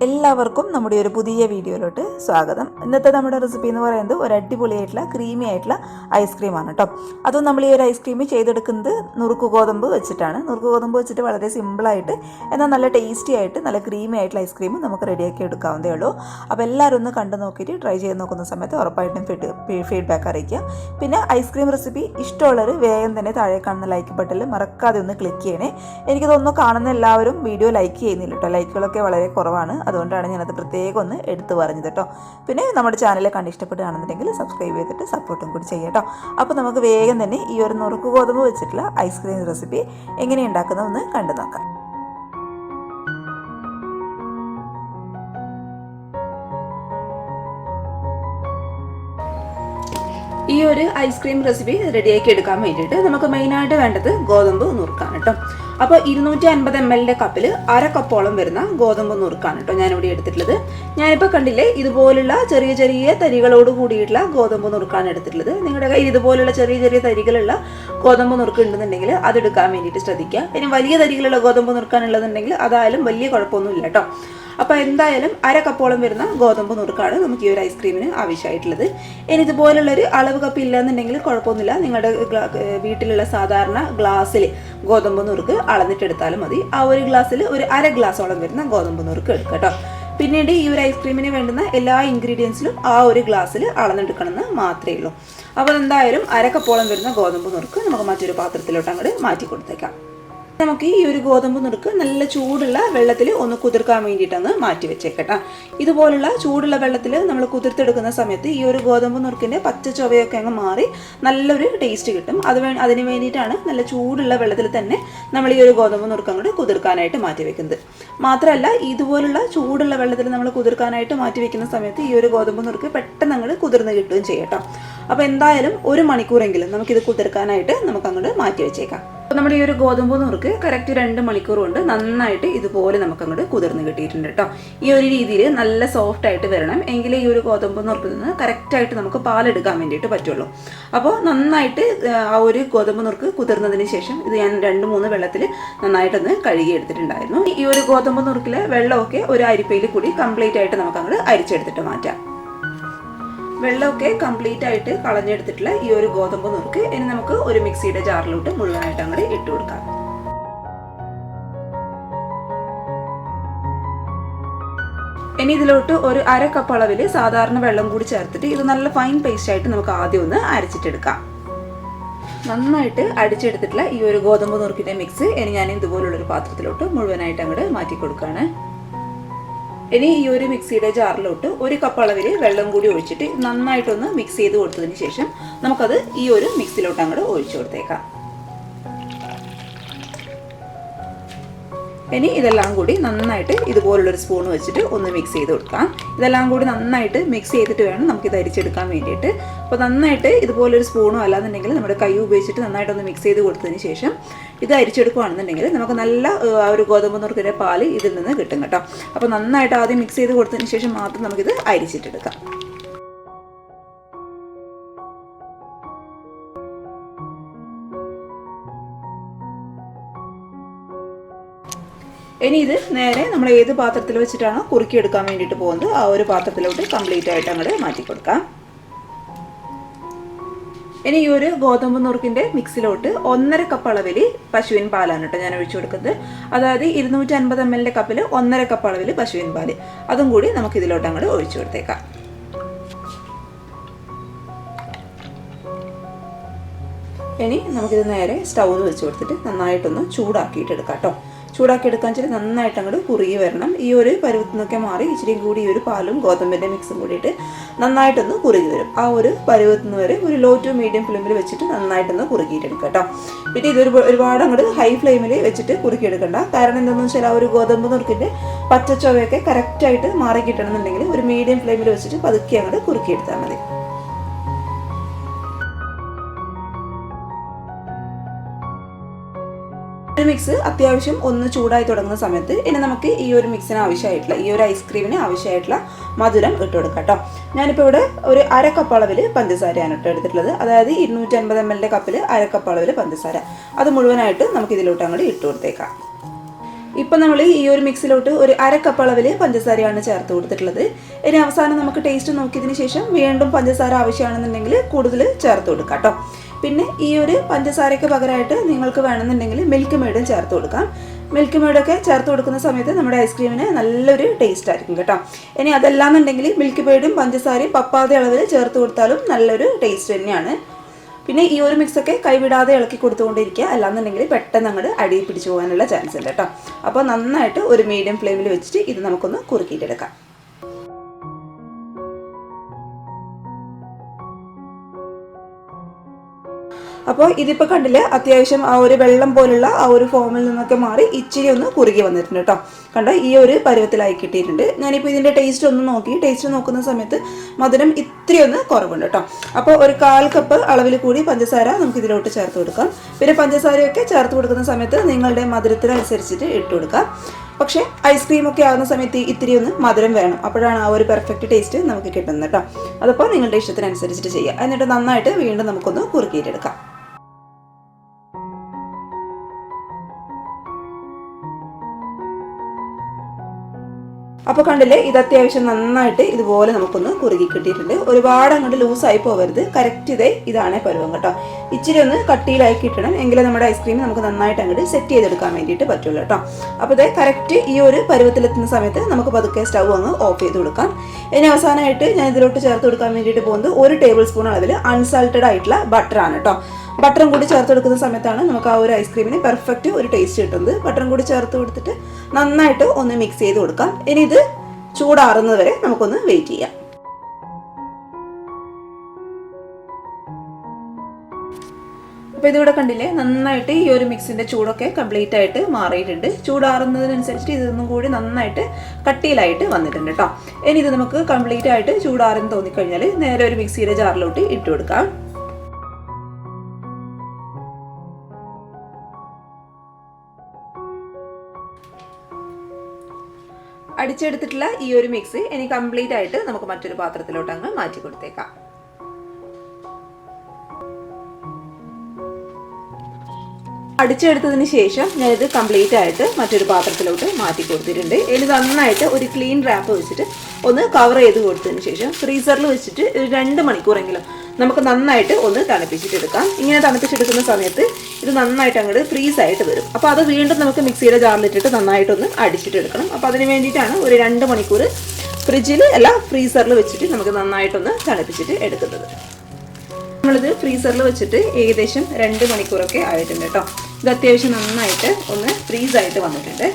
എല്ലാവർക്കും നമ്മുടെ ഒരു പുതിയ വീഡിയോയിലോട്ട് സ്വാഗതം. ഇന്നത്തെ നമ്മുടെ റെസിപ്പി എന്ന് പറയുന്നത് ഒരു അടിപൊളിയായിട്ടുള്ള ക്രീമി ആയിട്ടുള്ള ഐസ്ക്രീമാണ് കേട്ടോ. അതും നമ്മൾ ഈ ഒരു ഐസ്ക്രീം ചെയ്തെടുക്കുന്നത് നുറുക്ക് ഗോതമ്പ് വെച്ചിട്ടാണ്. നുറുക്ക് ഗോതമ്പ് വെച്ചിട്ട് വളരെ സിമ്പിളായിട്ട് എന്നാൽ നല്ല ടേസ്റ്റി ആയിട്ട് നല്ല ക്രീമി ആയിട്ടുള്ള ഐസ്ക്രീം നമുക്ക് റെഡിയാക്കി എടുക്കാവുന്നതേ ഉള്ളൂ. അപ്പോൾ എല്ലാവരും ഒന്ന് കണ്ടു നോക്കിയിട്ട് ട്രൈ ചെയ്ത് നോക്കുന്ന സമയത്ത് ഉറപ്പായിട്ടും ഫീഡ്ബാക്ക് അറിയിക്കുക. പിന്നെ ഐസ്ക്രീം റെസിപ്പി ഇഷ്ടമുള്ളവർ വേഗം തന്നെ താഴെ കാണുന്ന ലൈക്ക് ബട്ടണിൽ മറക്കാതെ ഒന്ന് ക്ലിക്ക് ചെയ്യണേ. എനിക്കിതൊന്നും കാണുന്ന എല്ലാവരും വീഡിയോ ലൈക്ക് ചെയ്യുന്നില്ല കേട്ടോ. ലൈക്കുകളൊക്കെ വളരെ കുറവാണ്. അതുകൊണ്ടാണ് ഞാനത് പ്രത്യേകം ഒന്ന് എടുത്തു പറഞ്ഞത് കേട്ടോ. പിന്നെ നമ്മുടെ ചാനൽ കണ്ട് ഇഷ്ടപ്പെടുകയാണെന്നുണ്ടെങ്കിൽ സബ്സ്ക്രൈബ് ചെയ്തിട്ട് സപ്പോർട്ടും കൂടി ചെയ്യാം കേട്ടോ. അപ്പോൾ നമുക്ക് വേഗം തന്നെ ഈ ഒരു നുറുക്ക് ഗോതമ്പ് വെച്ചിട്ടുള്ള ഐസ്ക്രീം റെസിപ്പി എങ്ങനെ ഉണ്ടാക്കുന്നതെന്ന് കണ്ടു നോക്കാം. ഈ ഒരു ഐസ്ക്രീം റെസിപ്പി റെഡിയാക്കി എടുക്കാൻ വേണ്ടിയിട്ട് നമുക്ക് മെയിനായിട്ട് വേണ്ടത് ഗോതമ്പ് നുറുക്കാണ് കേട്ടോ. അപ്പോൾ 250 ml കപ്പിൽ അര കപ്പോളം വരുന്ന ഗോതമ്പ് നുറുക്കാണ് കേട്ടോ ഞാനിവിടെ എടുത്തിട്ടുള്ളത്. ഞാനിപ്പോൾ കണ്ടില്ലേ ഇതുപോലുള്ള ചെറിയ ചെറിയ തരികളോട് കൂടിയിട്ടുള്ള ഗോതമ്പ് നുറുക്കാണ് എടുത്തിട്ടുള്ളത്. നിങ്ങളുടെ കയ്യിൽ ഇതുപോലുള്ള ചെറിയ ചെറിയ തരികളുള്ള ഗോതമ്പ് നുറുക്ക് ഉണ്ടെന്നുണ്ടെങ്കിൽ അതെടുക്കാൻ വേണ്ടിയിട്ട് ശ്രദ്ധിക്കുക. ഇനി വലിയ തരികളുള്ള ഗോതമ്പ് നുറുക്കാനുള്ളതുണ്ടെങ്കിൽ അതായാലും വലിയ കുഴപ്പമൊന്നുമില്ല കേട്ടോ. അപ്പോൾ എന്തായാലും അര കപ്പോളം വരുന്ന ഗോതമ്പ് നുറുക്കാണ് നമുക്ക് ഈ ഒരു ഐസ്ക്രീമിന് ആവശ്യമായിട്ടുള്ളത്. ഇനി ഇതുപോലുള്ളൊരു അളവ് കപ്പ് ഇല്ലയെന്നുണ്ടെങ്കിൽ കുഴപ്പമൊന്നുമില്ല. നിങ്ങളുടെ വീട്ടിലുള്ള സാധാരണ ഗ്ലാസ്സിൽ ഗോതമ്പ് നുറുക്ക് അളന്നിട്ടെടുത്താലും മതി. ആ ഒരു ഗ്ലാസ്സിൽ ഒരു അര ഗ്ലാസോളം വരുന്ന ഗോതമ്പ് നുറുക്ക് എടുക്കുക കേട്ടോ. പിന്നീട് ഈ ഒരു ഐസ്ക്രീമിന് വേണ്ടുന്ന എല്ലാ ഇൻഗ്രീഡിയൻസിലും ആ ഒരു ഗ്ലാസ്സിൽ അളന്നെടുക്കണമെന്ന് മാത്രമേ ഉള്ളൂ. അപ്പോൾ എന്തായാലും അര കപ്പോളം വരുന്ന ഗോതമ്പ് നുറുക്ക് നമുക്ക് മറ്റൊരു പാത്രത്തിലോട്ട് അങ്ങോട്ട് മാറ്റി കൊടുത്തേക്കാം. നമുക്ക് ഈ ഒരു ഗോതമ്പ് നുറുക്ക് നല്ല ചൂടുള്ള വെള്ളത്തിൽ ഒന്ന് കുതിർക്കാൻ വേണ്ടിയിട്ടങ്ങ് മാറ്റി വെച്ചേക്കട്ടാ. ഇതുപോലുള്ള ചൂടുള്ള വെള്ളത്തിൽ നമ്മൾ കുതിർത്തെടുക്കുന്ന സമയത്ത് ഈ ഒരു ഗോതമ്പ് നുറുക്കിൻ്റെ പച്ച ചൊവയൊക്കെ അങ്ങ് മാറി നല്ലൊരു ടേസ്റ്റ് കിട്ടും. അതിന് വേണ്ടിയിട്ടാണ് നല്ല ചൂടുള്ള വെള്ളത്തിൽ തന്നെ നമ്മൾ ഈ ഒരു ഗോതമ്പ് നുറുക്ക് അങ്ങോട്ട് കുതിർക്കാനായിട്ട് മാറ്റി വെക്കുന്നത്. മാത്രമല്ല ഇതുപോലുള്ള ചൂടുള്ള വെള്ളത്തിൽ നമ്മൾ കുതിർക്കാനായിട്ട് മാറ്റി വെക്കുന്ന സമയത്ത് ഈ ഒരു ഗോതമ്പ് നുറുക്ക് പെട്ടെന്ന് അങ്ങോട്ട് കുതിർന്ന് കിട്ടുകയും ചെയ്യട്ടോ. അപ്പോൾ എന്തായാലും 1 മണിക്കൂറെങ്കിലും നമുക്കിത് കുതിർക്കാനായിട്ട് നമുക്ക് അങ്ങോട്ട് മാറ്റി വെച്ചേക്കാം. അപ്പോൾ നമ്മുടെ ഈ ഒരു ഗോതമ്പ് നുറുക്ക് കറക്റ്റ് 2 മണിക്കൂർ കൊണ്ട് നന്നായിട്ട് ഇതുപോലെ നമുക്ക് അങ്ങോട്ട് കുതിർന്ന് കിട്ടിയിട്ടുണ്ട് കേട്ടോ. ഈ ഒരു രീതിയിൽ നല്ല സോഫ്റ്റ് ആയിട്ട് വരണം. എങ്കിലേ ഈ ഒരു ഗോതമ്പ് നുറുക്കിൽ നിന്ന് കറക്റ്റായിട്ട് നമുക്ക് പാലെടുക്കാൻ വേണ്ടിയിട്ട് പറ്റുള്ളൂ. അപ്പോൾ നന്നായിട്ട് ആ ഒരു ഗോതമ്പ് നുറുക്ക് കുതിർന്നതിന് ശേഷം ഇത് ഞാൻ 2-3 വെള്ളത്തിൽ നന്നായിട്ടൊന്ന് കഴുകി എടുത്തിട്ടുണ്ടായിരുന്നു. ഈ ഒരു ഗോതമ്പ് നുറുക്കിലെ വെള്ളമൊക്കെ ഒരു അരിപ്പയിൽ കൂടി കംപ്ലീറ്റ് ആയിട്ട് നമുക്ക് അങ്ങോട്ട് അരിച്ചെടുത്തിട്ട് മാറ്റാം. വെള്ളമൊക്കെ കംപ്ലീറ്റ് ആയിട്ട് കളഞ്ഞെടുത്തിട്ടുള്ള ഈ ഒരു ഗോതമ്പ് നുറുക്ക് ഇനി നമുക്ക് ഒരു മിക്സിയുടെ ജാറിലോട്ട് മുഴുവനായിട്ട് അങ്ങോട്ട് ഇട്ട് കൊടുക്കാം. ഇനി ഇതിലോട്ട് ഒരു അര കപ്പ് അളവിൽ സാധാരണ വെള്ളം കൂടി ചേർത്തിട്ട് ഇത് നല്ല ഫൈൻ പേസ്റ്റ് ആയിട്ട് നമുക്ക് ആദ്യം ഒന്ന് അരച്ചിട്ടെടുക്കാം. നന്നായിട്ട് അടിച്ചെടുത്തിട്ടുള്ള ഈ ഒരു ഗോതമ്പ് നുറുക്കിന്റെ മിക്സ് ഇനി ഞാൻ ഇതുപോലുള്ളൊരു പാത്രത്തിലോട്ട് മുഴുവനായിട്ട് അങ്ങോട്ട് മാറ്റി കൊടുക്കുകയാണ്. ഇനി ഈ ഒരു മിക്സിയുടെ ജാറിലോട്ട് 1 കപ്പ് അളവിൽ വെള്ളം കൂടി ഒഴിച്ചിട്ട് നന്നായിട്ടൊന്ന് മിക്സ് ചെയ്ത് കൊടുത്തതിന് ശേഷം നമുക്കത് ഈ ഒരു മിക്സിലോട്ട് അങ്ങോട്ട് ഒഴിച്ചു കൊടുത്തേക്കാം. ഇനി ഇതെല്ലാം കൂടി നന്നായിട്ട് ഇതുപോലുള്ളൊരു സ്പൂൺ വെച്ചിട്ട് ഒന്ന് മിക്സ് ചെയ്ത് കൊടുക്കാം. ഇതെല്ലാം കൂടി നന്നായിട്ട് മിക്സ് ചെയ്തിട്ട് വേണം നമുക്കിത് അരിച്ചെടുക്കാൻ വേണ്ടിയിട്ട്. അപ്പോൾ നന്നായിട്ട് ഇതുപോലൊരു സ്പൂണോ അല്ലാന്നുണ്ടെങ്കിൽ നമ്മുടെ കൈ ഉപയോഗിച്ചിട്ട് നന്നായിട്ടൊന്ന് മിക്സ് ചെയ്ത് കൊടുത്തതിന് ശേഷം ഇത് അരിച്ചെടുക്കുകയാണെന്നുണ്ടെങ്കിൽ നമുക്ക് നല്ല ആ ഒരു ഗോതമ്പ് നുറുക്കിൻ്റെ പാല് ഇതിൽ നിന്ന് കിട്ടും കേട്ടോ. അപ്പോൾ നന്നായിട്ട് ആദ്യം മിക്സ് ചെയ്ത് കൊടുത്തതിന് ശേഷം മാത്രം നമുക്കിത് അരിച്ചിട്ടെടുക്കാം. ഇനി ഇത് നേരെ നമ്മൾ ഏത് പാത്രത്തിൽ വെച്ചിട്ടാണോ കുറുക്കിയെടുക്കാൻ വേണ്ടിയിട്ട് പോകുന്നത് ആ ഒരു പാത്രത്തിലോട്ട് കംപ്ലീറ്റ് ആയിട്ട് അങ്ങോട്ട് മാറ്റി കൊടുക്കാം. ഇനി ഈ ഒരു ഗോതമ്പ് നുറുക്കിൻ്റെ മിക്സിലോട്ട് 1.5 കപ്പ് അളവിൽ പശുവിൻ പാലാണ് കേട്ടോ ഞാൻ ഒഴിച്ചു കൊടുക്കുന്നത്. അതായത് 250 ml കപ്പിൽ 1.5 കപ്പ് അളവിൽ പശുവിൻ പാല് അതും കൂടി നമുക്ക് ഇതിലോട്ട് അങ്ങോട്ട് ഒഴിച്ചു കൊടുത്തേക്കാം. ഇനി നമുക്കിത് നേരെ സ്റ്റൗന്ന് വെച്ച് കൊടുത്തിട്ട് നന്നായിട്ടൊന്ന് ചൂടാക്കിയിട്ട് എടുക്കാം കേട്ടോ. ചൂടാക്കി എടുക്കാൻ വെച്ചാൽ നന്നായിട്ട് അങ്ങോട്ട് കുറുകി വരണം. ഈ ഒരു പരുവത്തിനൊക്കെ മാറി ഇച്ചിരി കൂടി ഈ ഒരു പാലും ഗോതമ്പിൻ്റെ മിക്സും കൂടിയിട്ട് നന്നായിട്ടൊന്ന് കുറുകി വരും. ആ ഒരു പരുവത്തിന് വരെ ഒരു ലോ ടു മീഡിയം ഫ്ലെയിമിൽ വെച്ചിട്ട് നന്നായിട്ടൊന്ന് കുറുകിയിട്ടെടുക്കുക കേട്ടോ. പിന്നെ ഇത് ഒരുപാട് അങ്ങോട്ട് ഹൈ ഫ്ലെയിമിൽ വെച്ചിട്ട് കുറുക്കിയെടുക്കണ്ട. കാരണം എന്താണെന്ന് വെച്ചാൽ ആ ഒരു ഗോതമ്പ് നുറുക്കിൻ്റെ പച്ചച്ചൊവയൊക്കെ കറക്റ്റായിട്ട് മാറി കിട്ടണമെന്നുണ്ടെങ്കിൽ ഒരു മീഡിയം ഫ്ലെയിമിൽ വെച്ചിട്ട് പതുക്കെ അങ്ങോട്ട് കുറുക്കിയെടുത്താൽ മതി. ഒരു മിക്സ് അത്യാവശ്യം ഒന്ന് ചൂടായി തുടങ്ങുന്ന സമയത്ത് ഇനി നമുക്ക് ഈ ഒരു മിക്സിന് ആവശ്യമായിട്ടുള്ള ഈ ഒരു ഐസ്ക്രീമിന് ആവശ്യമായിട്ടുള്ള മധുരം ഇട്ട് കൊടുക്കാം കേട്ടോ. ഞാനിപ്പോൾ ഇവിടെ ഒരു അര കപ്പ് അളവിൽ പഞ്ചസാരയാണ് ഇട്ട് എടുത്തിട്ടുള്ളത്. അതായത് 250 ml കപ്പിൽ അര കപ്പ് അളവിൽ പഞ്ചസാര അത് മുഴുവനായിട്ട് നമുക്ക് ഇതിലോട്ട് അങ്ങോട്ട് ഇട്ട് കൊടുത്തേക്കാം. ഇപ്പം നമ്മൾ ഈ ഒരു മിക്സിലോട്ട് ഒരു അര കപ്പ് അളവിൽ പഞ്ചസാരയാണ് ചേർത്ത് കൊടുത്തിട്ടുള്ളത്. ഇനി അവസാനം നമുക്ക് ടേസ്റ്റ് നോക്കിയതിന് ശേഷം വീണ്ടും പഞ്ചസാര ആവശ്യമാണെന്നുണ്ടെങ്കിൽ കൂടുതൽ ചേർത്ത് കൊടുക്കാം കേട്ടോ. പിന്നെ ഈ ഒരു പഞ്ചസാരയ്ക്ക് പകരമായിട്ട് നിങ്ങൾക്ക് വേണമെന്നുണ്ടെങ്കിൽ മിൽക്ക് മെയ്ഡും ചേർത്ത് കൊടുക്കാം. മിൽക്ക് മെയ്ഡൊക്കെ ചേർത്ത് കൊടുക്കുന്ന സമയത്ത് നമ്മുടെ ഐസ്ക്രീമിന് നല്ലൊരു ടേസ്റ്റ് ആയിരിക്കും കേട്ടോ. ഇനി അതല്ലാന്നുണ്ടെങ്കിൽ മിൽക്ക് മെയ്ഡും പഞ്ചസാരയും പപ്പാതി അളവിൽ ചേർത്ത് കൊടുത്താലും നല്ലൊരു ടേസ്റ്റ് തന്നെയാണ്. പിന്നെ ഈ ഒരു മിക്സൊക്കെ കൈവിടാതെ ഇളക്കി കൊടുത്തുകൊണ്ടിരിക്കുക, അല്ലാന്നുണ്ടെങ്കിൽ പെട്ടെന്ന് അങ്ങോട്ട് അടിയിൽ പിടിച്ചു പോകാനുള്ള ചാൻസ് ഉണ്ട് കേട്ടോ. അപ്പോൾ നന്നായിട്ട് ഒരു മീഡിയം ഫ്ലെയിമിൽ വെച്ചിട്ട് ഇത് നമുക്കൊന്ന് കുറുക്കിയിട്ടെടുക്കാം. അപ്പോൾ ഇതിപ്പോൾ കണ്ടില്ലേ, അത്യാവശ്യം ആ ഒരു വെള്ളം പോലുള്ള ആ ഒരു ഫോമിൽ നിന്നൊക്കെ മാറി ഇച്ചിരി ഒന്ന് കുറുകി വന്നിട്ടുണ്ട് കേട്ടോ. കണ്ടോ, ഈ ഒരു പരുവത്തിലായി കിട്ടിയിട്ടുണ്ട്. ഞാനിപ്പോൾ ഇതിൻ്റെ ടേസ്റ്റ് ഒന്ന് നോക്കി, ടേസ്റ്റ് നോക്കുന്ന സമയത്ത് മധുരം ഇത്തിരി ഒന്ന് കുറവുണ്ട് കേട്ടോ. അപ്പോൾ ഒരു 1/4 കപ്പ് അളവിൽ കൂടി പഞ്ചസാര നമുക്ക് ഇതിലോട്ട് ചേർത്ത് കൊടുക്കാം. പിന്നെ പഞ്ചസാരയൊക്കെ ചേർത്ത് കൊടുക്കുന്ന സമയത്ത് നിങ്ങളുടെ മധുരത്തിനനുസരിച്ചിട്ട് ഇട്ട് കൊടുക്കാം. പക്ഷേ ഐസ്ക്രീമൊക്കെ ആകുന്ന സമയത്ത് ഇത്തിരി ഒന്ന് മധുരം വേണം, അപ്പോഴാണ് ആ ഒരു പെർഫെക്റ്റ് ടേസ്റ്റ് നമുക്ക് കിട്ടുന്നത് കേട്ടോ. അതപ്പോൾ നിങ്ങളുടെ ഇഷ്ടത്തിനനുസരിച്ചിട്ട് ചെയ്യുക. എന്നിട്ട് നന്നായിട്ട് വീണ്ടും നമുക്കൊന്ന് കുറുക്കിയിട്ടെടുക്കാം. അപ്പോൾ കണ്ടില്ലേ, ഇത് അത്യാവശ്യം നന്നായിട്ട് ഇതുപോലെ നമുക്കൊന്ന് കുറുകി കിട്ടിയിട്ടുണ്ട്. ഒരുപാട് അങ്ങോട്ട് ലൂസായി പോകരുത്, കറക്റ്റ് ഇതാണ് പരുവം കേട്ടോ. ഇച്ചിരി ഒന്ന് കട്ടിയിലായി കിട്ടണം, എങ്കിലും നമ്മുടെ ഐസ്ക്രീം നമുക്ക് നന്നായിട്ട് അങ്ങോട്ട് സെറ്റ് ചെയ്തെടുക്കാൻ വേണ്ടിയിട്ട് പറ്റുള്ളൂ കേട്ടോ. അപ്പോൾ ഇത് കറക്റ്റ് ഈ ഒരു പരുവത്തിലെത്തുന്ന സമയത്ത് നമുക്ക് പതുക്കെ സ്റ്റൗ അങ്ങ് ഓഫ് ചെയ്ത് കൊടുക്കാം. ഇനി അവസാനമായിട്ട് ഞാൻ ഇതിലോട്ട് ചേർത്ത് കൊടുക്കാൻ വേണ്ടിയിട്ട് പോകുന്നത് 1 ടേബിൾ സ്പൂൺ അളവിൽ അൺസാൾട്ടഡ് ആയിട്ടുള്ള ബട്ടറാണ് കേട്ടോ. ബട്ടറും കൂടി ചേർത്ത് കൊടുക്കുന്ന സമയത്താണ് നമുക്ക് ആ ഒരു ഐസ്ക്രീമിന് പെർഫെക്റ്റ് ഒരു ടേസ്റ്റ് കിട്ടുന്നത്. ബട്ടറും കൂടി ചേർത്ത് കൊടുത്തിട്ട് നന്നായിട്ട് ഒന്ന് മിക്സ് ചെയ്ത് കൊടുക്കാം. ഇനി ഇത് ചൂടാറുന്നത് വരെ നമുക്കൊന്ന് വെയിറ്റ് ചെയ്യാം. അപ്പോൾ ഇതിവിടെ കണ്ടില്ലേ, നന്നായിട്ട് ഈ ഒരു മിക്സിൻ്റെ ചൂടൊക്കെ കംപ്ലീറ്റ് ആയിട്ട് മാറിയിട്ടുണ്ട്. ചൂടാറുന്നതിനനുസരിച്ച് ഇതൊന്നും കൂടി നന്നായിട്ട് കട്ടിയിലായിട്ട് വന്നിട്ടുണ്ട് കേട്ടോ. ഇനി ഇത് നമുക്ക് കംപ്ലീറ്റ് ആയിട്ട് ചൂടാറെന്ന് തോന്നിക്കഴിഞ്ഞാൽ നേരെ ഒരു മിക്സിയുടെ ജാറിലോട്ട് ഇട്ട് കൊടുക്കാം. അടിച്ചെടുത്തിട്ടുള്ള ഈ ഒരു മിക്സ് ഇനി കംപ്ലീറ്റ് ആയിട്ട് നമുക്ക് മറ്റൊരു പാത്രത്തിലോട്ട് അങ്ങ് മാറ്റി കൊടുത്തേക്കാം. അടിച്ചെടുത്തതിന് ശേഷം ഞാനിത് കംപ്ലീറ്റ് ആയിട്ട് മറ്റൊരു പാത്രത്തിലോട്ട് മാറ്റി കൊടുത്തിട്ടുണ്ട്. ഇനി നന്നായിട്ട് ഒരു ക്ലീൻ റാപ്പ് വെച്ചിട്ട് ഒന്ന് കവർ ചെയ്ത് കൊടുത്തതിന് ശേഷം ഫ്രീസറിൽ വെച്ചിട്ട് 2 മണിക്കൂറെങ്കിലും നമുക്ക് നന്നായിട്ട് ഒന്ന് തണുപ്പിച്ചിട്ടെടുക്കാം. ഇങ്ങനെ തണുപ്പിച്ചെടുക്കുന്ന സമയത്ത് ഇത് നന്നായിട്ട് അങ്ങോട്ട് ഫ്രീസ് ആയിട്ട് വരും. അപ്പോൾ അത് വീണ്ടും നമുക്ക് മിക്സിയുടെ ജാറിലിട്ടിട്ട് നന്നായിട്ടൊന്ന് അടിച്ചിട്ടെടുക്കണം. അപ്പോൾ അതിന് വേണ്ടിയിട്ടാണ് ഒരു 2 മണിക്കൂർ ഫ്രിഡ്ജിൽ അല്ല ഫ്രീസറിൽ വെച്ചിട്ട് നമുക്ക് നന്നായിട്ടൊന്ന് തണുപ്പിച്ചിട്ട് എടുക്കുന്നത്. നമ്മളിത് ഫ്രീസറിൽ വെച്ചിട്ട് ഏകദേശം 2 മണിക്കൂറൊക്കെ ആയിട്ടുണ്ട് കേട്ടോ. ഇത് അത്യാവശ്യം നന്നായിട്ട് ഒന്ന് ഫ്രീസായിട്ട് വന്നിട്ടുണ്ട്.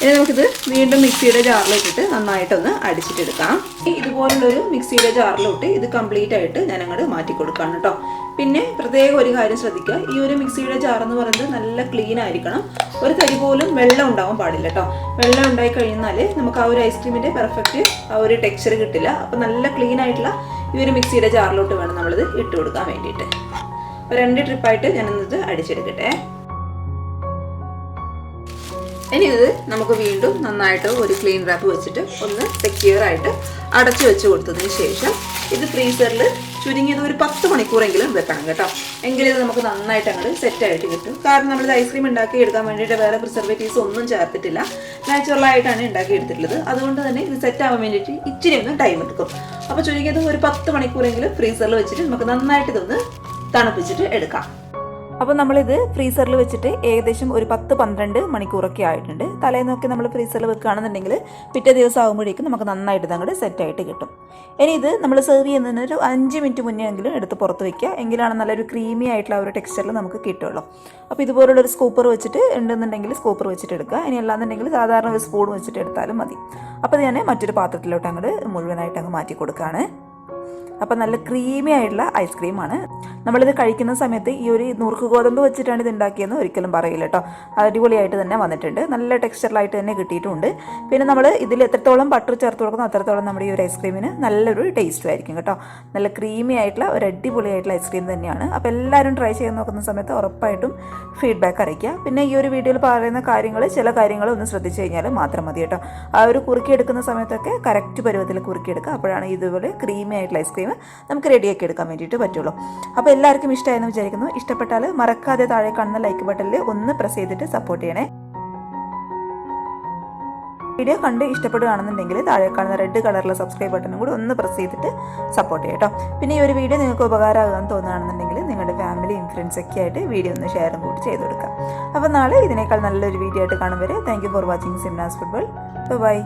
ഇനി നമുക്കിത് വീണ്ടും മിക്സിയുടെ ജാറിലിട്ടിട്ട് നന്നായിട്ടൊന്ന് അടിച്ചിട്ടെടുക്കാം. ഇതുപോലുള്ളൊരു മിക്സിയുടെ ജാറിലോട്ട് ഇത് കംപ്ലീറ്റ് ആയിട്ട് ഞാൻ അങ്ങോട്ട് മാറ്റി കൊടുക്കാം കേട്ടോ. പിന്നെ പ്രത്യേകം ഒരു കാര്യം ശ്രദ്ധിക്കുക, ഈ ഒരു മിക്സിയുടെ ജാർ എന്ന് പറയുന്നത് നല്ല ക്ലീൻ ആയിരിക്കണം. ഒരു തരി പോലും വെള്ളം ഉണ്ടാവാൻ പാടില്ല കേട്ടോ. വെള്ളം ഉണ്ടായി കഴിഞ്ഞാൽ നമുക്ക് ആ ഒരു ഐസ്ക്രീമിൻ്റെ പെർഫെക്റ്റ് ആ ഒരു ടെക്സ്ചർ കിട്ടില്ല. അപ്പോൾ നല്ല ക്ലീൻ ആയിട്ടുള്ള ഈ ഒരു മിക്സിയുടെ ജാറിലോട്ട് വേണം നമ്മളിത് ഇട്ട് കൊടുക്കാൻ വേണ്ടിയിട്ട്. അപ്പോൾ 2 ട്രിപ്പായിട്ട് ഞാനിത് അടിച്ചെടുക്കട്ടെ. ഇനി ഇത് നമുക്ക് വീണ്ടും നന്നായിട്ട് ഒരു ക്ലീൻ റാപ്പ് വെച്ചിട്ട് ഒന്ന് സെക്യൂർ ആയിട്ട് അടച്ചു വെച്ച് കൊടുത്തതിന് ശേഷം ഇത് ഫ്രീസറിൽ ചുരുങ്ങിയത് ഒരു 10 മണിക്കൂറെങ്കിലും വെക്കണം കേട്ടോ. എങ്കിലും ഇത് നമുക്ക് നന്നായിട്ട് അങ്ങോട്ട് സെറ്റായിട്ട് കിട്ടും. കാരണം നമ്മളിത് ഐസ്ക്രീം ഉണ്ടാക്കി എടുക്കാൻ വേണ്ടിയിട്ട് വേറെ പ്രിസർവേറ്റീവ്സ് ഒന്നും ചേർത്തിട്ടില്ല, നാച്ചുറലായിട്ടാണ് ഉണ്ടാക്കി എടുത്തിട്ടുള്ളത്. അതുകൊണ്ട് തന്നെ ഇത് സെറ്റ് ആവാൻ വേണ്ടിയിട്ട് ഇച്ചിരി ഒന്ന് ടൈം എടുക്കും. അപ്പോൾ ചുരുങ്ങിയത് ഒരു 10 മണിക്കൂറെങ്കിലും ഫ്രീസറിൽ വെച്ചിട്ട് നമുക്ക് നന്നായിട്ട് ഇതൊന്ന് തണുപ്പിച്ചിട്ട് എടുക്കാം. അപ്പോൾ നമ്മളിത് ഫ്രീസറിൽ വെച്ചിട്ട് ഏകദേശം ഒരു 10-12 മണിക്കൂറൊക്കെ ആയിട്ടുണ്ട്. തലേന്നൊക്കെ നമ്മൾ ഫ്രീസറിൽ വെക്കുകയാണെന്നുണ്ടെങ്കിൽ പിറ്റേ ദിവസം ആകുമ്പോഴേക്കും നമുക്ക് നന്നായിട്ട് അങ്ങോട്ട് സെറ്റായിട്ട് കിട്ടും. ഇനി ഇത് നമ്മൾ സെർവ് ചെയ്യുന്നതിന് ഒരു 5 മിനിറ്റ് മുന്നേ എങ്കിലും എടുത്ത് പുറത്ത് വയ്ക്കുക, എങ്കിലാണ് നല്ലൊരു ക്രീമി ആയിട്ടുള്ള ഒരു ടെക്സ്ചറിൽ നമുക്ക് കിട്ടുള്ളൂ. അപ്പോൾ ഇതുപോലുള്ളൊരു സ്കൂപ്പർ വെച്ചിട്ട് ഉണ്ടെന്നുണ്ടെങ്കിൽ സ്കൂപ്പർ വെച്ചിട്ട് എടുക്കുക. ഇനി അല്ലാന്നുണ്ടെങ്കിൽ സാധാരണ ഒരു സ്പൂൺ വെച്ചിട്ട് എടുത്താലും മതി. അപ്പോൾ ഞാൻ മറ്റൊരു പാത്രത്തിലോട്ട് അങ്ങോട്ട് മുഴുവനായിട്ട് അങ്ങ് മാറ്റി കൊടുക്കുകയാണ്. അപ്പോൾ നല്ല ക്രീമി ആയിട്ടുള്ള ഐസ്ക്രീമാണ്. നമ്മളിത് കഴിക്കുന്ന സമയത്ത് ഈ ഒരു നുറുക്ക് ഗോതമ്പ് വെച്ചിട്ടാണ് ഇത് ഉണ്ടാക്കിയെന്ന് ഒരിക്കലും പറയില്ല കേട്ടോ. അടിപൊളിയായിട്ട് തന്നെ വന്നിട്ടുണ്ട്, നല്ല ടെക്സ്ചറിലായിട്ട് തന്നെ കിട്ടിയിട്ടുണ്ട്. പിന്നെ നമ്മൾ ഇതിൽ എത്രത്തോളം ബട്ടർ ചേർത്ത് കൊടുക്കുന്നോ അത്രത്തോളം നമ്മുടെ ഈ ഒരു ഐസ്ക്രീമിന് നല്ലൊരു ടേസ്റ്റും ആയിരിക്കും കേട്ടോ. നല്ല ക്രീമി ആയിട്ടുള്ള ഒരു അടിപൊളിയായിട്ടുള്ള ഐസ്ക്രീം തന്നെയാണ്. അപ്പോൾ എല്ലാവരും ട്രൈ ചെയ്ത് നോക്കുന്ന സമയത്ത് ഉറപ്പായിട്ടും ഫീഡ്ബാക്ക് അറിയിക്കുക. പിന്നെ ഈ ഒരു വീഡിയോയിൽ പറയുന്ന കാര്യങ്ങൾ ചില കാര്യങ്ങൾ ഒന്ന് ശ്രദ്ധിച്ചു കഴിഞ്ഞാൽ മാത്രം മതി കേട്ടോ. ആ ഒരു കുറുക്കിയെടുക്കുന്ന സമയത്തൊക്കെ കറക്റ്റ് പരുവത്തിൽ കുറുക്കിയെടുക്കുക, അപ്പോഴാണ് ഇതുപോലെ ക്രീമി ആയിട്ടുള്ള ഐസ്ക്രീം നമുക്ക് റെഡിയാക്കി എടുക്കാൻ വേണ്ടിയിട്ട് പറ്റുള്ളൂ. അപ്പോൾ എല്ലാവർക്കും ഇഷ്ടമായെന്ന് വിചാരിക്കുന്നു. ഇഷ്ടപ്പെട്ടാൽ മറക്കാതെ താഴെ കാണുന്ന ലൈക്ക് ബട്ടണിൽ ഒന്ന് പ്രസ് ചെയ്തിട്ട് സപ്പോർട്ട് ചെയ്യണേ. വീഡിയോ കണ്ട് ഇഷ്ടപ്പെടുകയാണെന്നുണ്ടെങ്കിൽ താഴെ കാണുന്ന റെഡ് കളറിലെ സബ്സ്ക്രൈബ് ബട്ടണും കൂടി ഒന്ന് പ്രസ് ചെയ്തിട്ട് സപ്പോർട്ട് ചെയ്യാം കേട്ടോ. പിന്നെ ഈ ഒരു വീഡിയോ നിങ്ങൾക്ക് ഉപകാരമാകാൻ തോന്നുകയാണെന്നുണ്ടെങ്കിൽ നിങ്ങളുടെ ഫാമിലിയും ഫ്രണ്ട്സൊക്കെ ആയിട്ട് വീഡിയോ ഒന്ന് ഷെയറും കൂടി ചെയ്ത് കൊടുക്കാം. അപ്പോൾ നാളെ ഇതിനേക്കാൾ നല്ലൊരു വീഡിയോ ആയിട്ട് കാണും വരെ താങ്ക് യു ഫോർ വാച്ചിങ് സിംനാസ് ഫുട്ബോൾ. ബൈ.